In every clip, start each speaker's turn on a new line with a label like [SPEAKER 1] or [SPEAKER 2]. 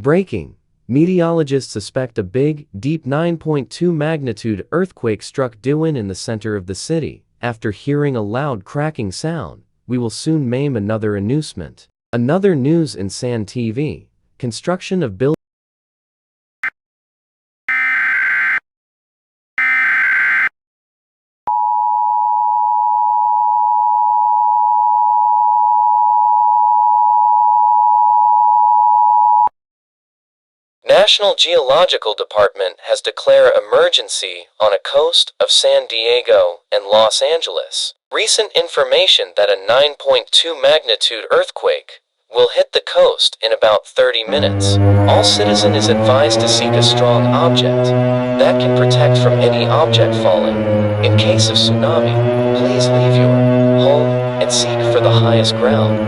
[SPEAKER 1] Breaking. Meteorologists suspect a big, deep 9.2 magnitude earthquake struck Diwan in the center of the city. After hearing a loud cracking sound, we will soon maim another announcement. Another news in San TV. Construction of buildings. National Geological Department has declared emergency on a coast of San Diego and Los Angeles. Recent information that a 9.2 magnitude earthquake will hit the coast in about 30 minutes. All citizen is advised to seek a strong object that can protect from any object falling. In case of tsunami, please leave your home and seek for the highest ground.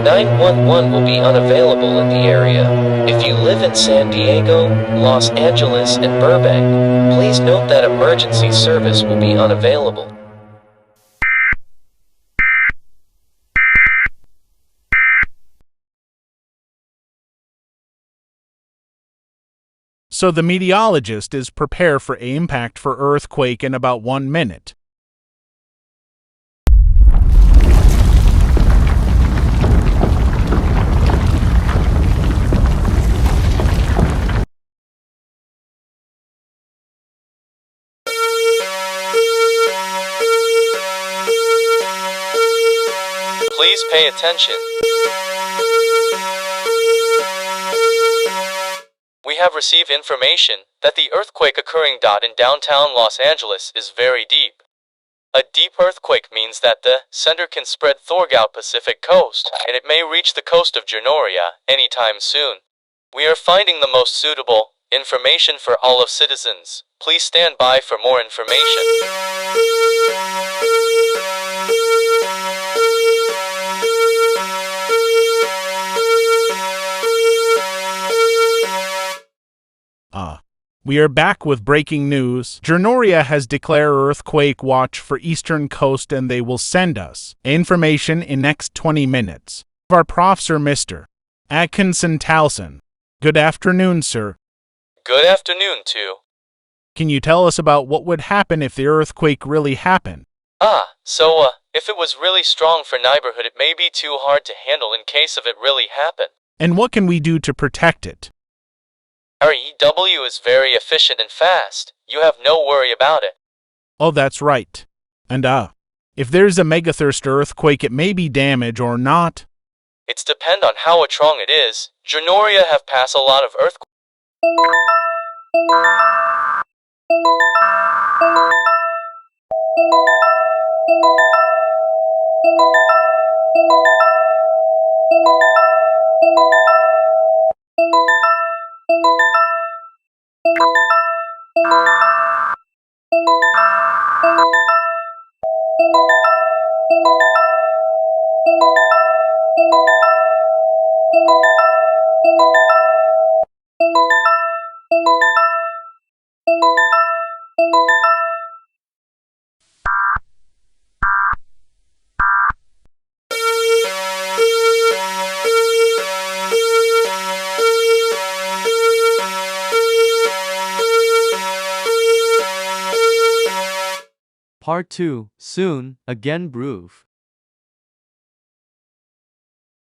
[SPEAKER 1] 911 will be unavailable in the area. If you live in San Diego, Los Angeles, and Burbank, please note that emergency service will be unavailable.
[SPEAKER 2] So the meteorologist is prepared for impact for earthquake in about 1 minute.
[SPEAKER 3] Please pay attention. We have received information that the earthquake occurring in downtown Los Angeles is very deep. A deep earthquake means that the center can spread throughout Pacific coast, and it may reach the coast of Gernoria anytime soon. We are finding the most suitable information for all of citizens. Please stand by for more information.
[SPEAKER 2] We are back with breaking news. Gernoria has declared earthquake watch for eastern coast and they will send us information in next 20 minutes. Our professor, Mr. Atkinson Towson. Good afternoon, sir.
[SPEAKER 3] Good afternoon, too.
[SPEAKER 2] Can you tell us about what would happen if the earthquake really happened?
[SPEAKER 3] If it was really strong for neighborhood, it may be too hard to handle in case of it really happen.
[SPEAKER 2] And what can we do to protect it?
[SPEAKER 3] Our EW is very efficient and fast. You have no worry about it.
[SPEAKER 2] Oh, that's right. And if there's a megathirst earthquake, it may be damage or not.
[SPEAKER 3] It's depend on how strong it is. Gernoria have passed a lot of earthquakes.
[SPEAKER 4] Part 2, soon, again proof.